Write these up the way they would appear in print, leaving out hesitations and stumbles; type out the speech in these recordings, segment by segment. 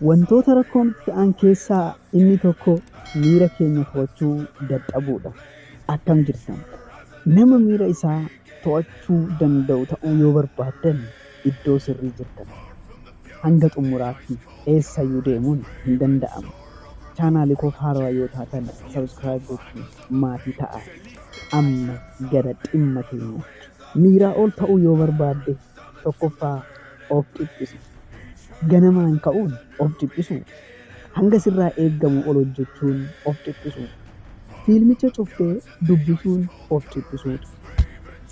Wantoota rakkoon ta'an keessaa inni tokko miira keenya to'achuu dadhabuudha. Akkam jirtan? Nama miira isaa to'achuu danda'u ta'uu yoo barbaaddan iddoo sirrii jirtan. Hanga xumuraatti eessayyuu deemuun hin danda'amu. Chaanaalii koo haarawaa yoo taatan sabskiraayib gochuun maatii ta'a. Amma gara dhimma keenyaatti. Miiraa ol ta'uu yoo barbaadde tokkoffaa of dhiphisu. Ganamaan ka'uun of dhiphisu. Hanga sirraa eeggamu ol hojjechuun of dhiphisu. Fiilmicha cuftee dubbisuun of dhiphisuudha.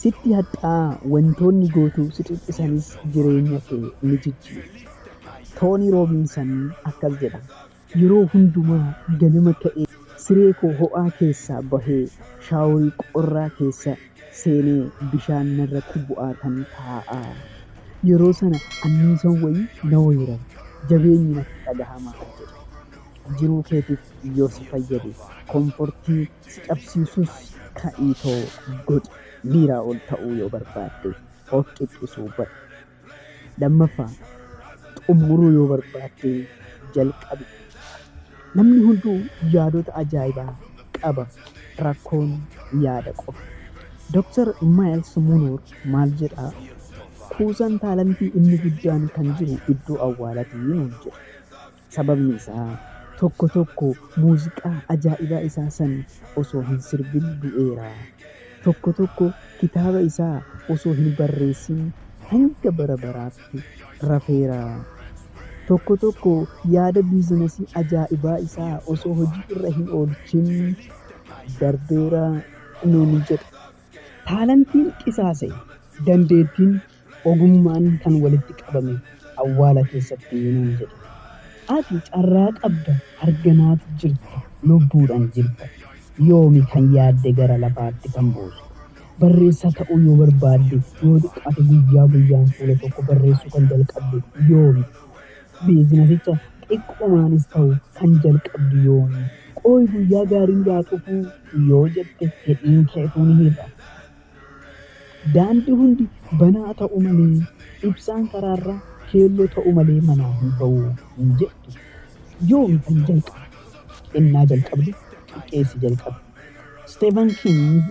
Sitti hadhaa'aa wantoonni gootuu si dhiphisanis jireenya kee ni jijjiiru. Toonii Roobiinsan akkas jedha. Yeroo hundumaa ganama ka'ee siree koo ho'aa keessaa bahee shaaworii qorraa keessa seenee bishaan narratti bu'aatan taa'aa. Yeroo sana anniisan wayii na weerara. Jabeenyi natti dhagahamaa jedha. Jiruu keetiif yoo si fayyade komfortii si qabsiisus ka'iitoo godhi. Miiraa ol ta'uu yoo barbaadde of dhiphisuu bari. Lammaffaa xumuruu yoo barbaadde jalqabi. Namni hunduu yaadota ajaa'ibaa qaba. Rakkoon yaada qofa. Dr. Miles Munroe maal jedhaa? Kuusaan taalantii inni guddaan kan jiru iddoo awwaalatii nuun jedha. Sababni isaa tokko muuziqaa ajaa'ibaa isaa san osoo hin sirbin du'eera. Tokko kitaaba isaa osoo hin barreessin hanga bara baraatti rafeera. Tokko yaada biizinasii ajaa'ibaa isaa osoo hojii irra hin oolchin darbeera nuun jedha. Taalantiin qisaasa'e, dandeettiin ogummaan kan walitti qabame awwaala keessatti nuun jedha. Ati carraa qabda, harganaatu jirta, lubbuudhaan jirta. Yoomi kan yaadde gara lafaatti kan buusu. Barreessaa ta'uu yoo barbaadde yoo xiqqaate guyyaan fuula tokko barreessuu kan jalqabde yoomi. Biizinasicha xiqqumaanis ta'u kan jalqabdu yoomi. Qooyi guyyaa gaariin gaa dhufuu yoo jette fedhiin keetuu ni hir'a. Daandii hundi banaa ta'u malee ibsaan karaarraa keelloo ta'u malee manaa hin ba'u hin jettu. Yoomi kan jalqabu? Innaa jalqabdu xiqqeessi jalqabu. Steven King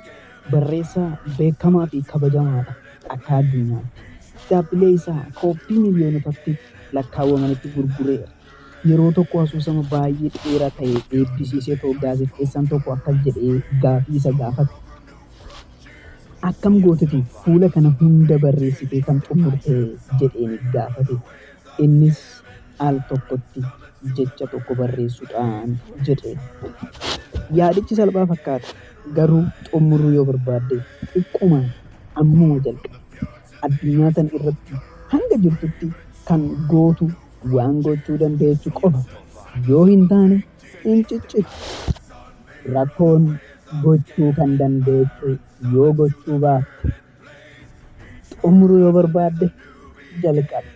barreessaa beekamaa fi kabajamaadha akka addunyaatti. Dhaabbilee isaa kooppii miliyoonotatti lakkaawwamanitti gurgureera. Yeroo tokko asoosama baay'ee dheeraa ta'e eebbisiisee ta'u gaazexeessaan tokko akkas jedhee gaafii isa gaafate. Akkam gooteeti fuula kana hunda barreessitee kan xumurte jedheen gaafate. Innis al tokkotti jecha tokko barreessuudhaan jedhe. Yaadichi salphaa fakkaata. Garuu xumuruu yoo barbaadde xiqquma ammuma jalqabe. Addunyaa tan irratti hanga jirtutti kan gootu waan gochuu dandeessu qofa. Yoo hin taane hin ciccitu. Rakkoon gochuu kan dandeessu yoo gochuu baatte. Xumuruu yoo barbaadde jalqabi.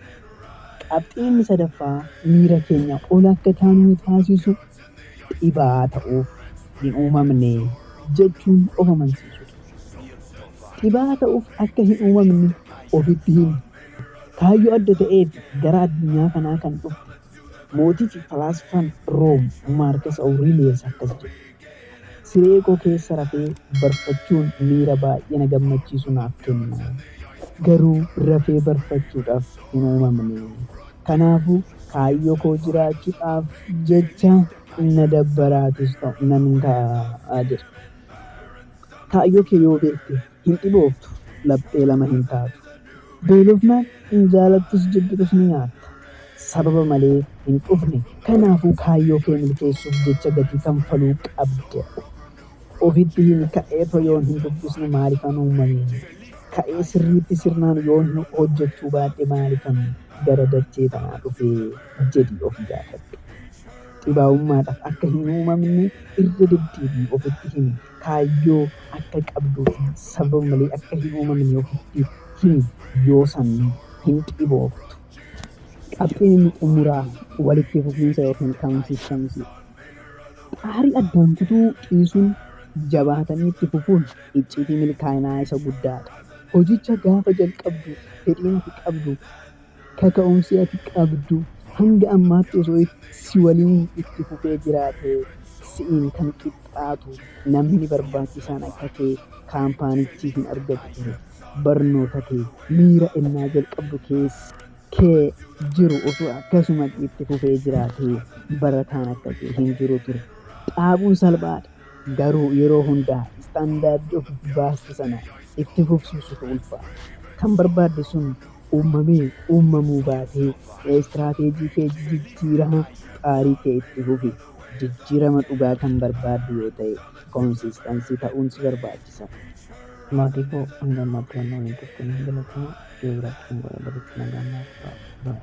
Qabxiin sadaffaa miira keenya ol akka taanu taasisu dhibaa ta'uuf hin uumamne jechuun of amansiisudha. Dhibaa ta'uuf akka hin uumamne ofitti himi. Kaayyoo adda ta'eef gara addunyaa kanaa kan dhufte mootii fi falaasfaan Room Maarkas Awuriiliyees akkas jedhe. Siree koo keessa rafee barfachuun miira baay'ee na gammachiisu naaf kenna. Garuu rafee barfachuudhaaf hin uumamne. Kanaafuu kaayyoo koo jiraachuudhaaf jecha na dabbaraatus ta'u nan ta'a jedha. Kaayyoo kee yoo beekte hin dhibooftu, laphee lama hin taatu. Beelofnaan hin jaalattus jibbitus ni nyaatta. Sababa malee hin dhufne. Kanaafuu kaayyoo kee milkeessuuf jecha gatii kanfaluu qabda. Ofitti himi ka'ee yoon hin dubbisne maaliifan uumame? Ka'ee sirriitti sirnaan yoon hojjechuu baadhe maaliifan gara dachee kanaa dhufee jedhi of gaafadhu. Dhibaa'ummaadhaaf akka hin uumamne irra deddeebii ofitti himi. Kaayyoo akka qabduu fi sababa malee akka hin uumamne ofitti himi. Yoo san hin dhibooftu. Qabxiin inni xumuraa walitti fufiinsa yookiin kaawunsiistansii. Xaarii addaan kutuu dhiisuun jabaatanii itti fufuun icciitii milkaa'inaa isa guddaadha. Hojicha gaafa jalqabdu fedhiin ati qabdu kaka'umsi ati qabdu hanga ammaatti osoo si waliin itti fufee jiraatee si'iin kan qixxaatu namni barbaachisaan akka kee kaampaanichi hin argatu ture. Barnoota kee miira ennaa jalqabdu kee jiru osoo akkasumatti itti fufee jiraatee barataan akka kee hin jiru ture. Dhaabuun salphaadha. Garuu yeroo hundaa istaandaardii of baaste sana itti fufsiisutu ulfaata. Kan barbaadde sun uumamuu baatee istiraateejii kee jijjiirama xaarii kee itti fufi. Jijjiirama dhugaa kan barbaaddu yoo ta'e koonsistansii ta'uun si barbaachisa. Maatii koo hanga ammaatti waan waliin tokko hin galatama. Yoo biraatti kan godhe baritti nagaan naaf ta'a.